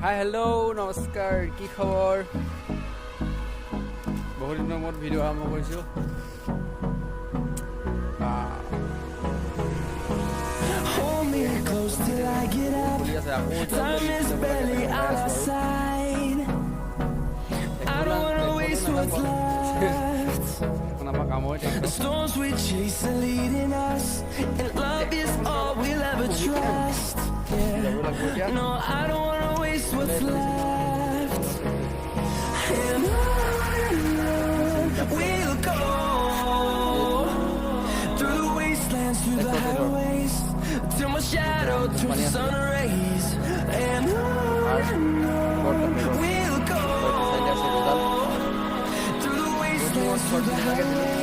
Hi hello' নমস্কাৰ, কি খবৰ? বহুত দিনৰ মূৰত ভিডিঅ' আৰম্ভ কৰিছোঁ। The storms we chase are leading us, and love is all we'll ever trust. Yeah. No, I don't wanna waste what's left. And on we'll go, through the wastelands, through the highways, till my shadow turns to sun rays. And on we'll go, through the wastelands, through the highways.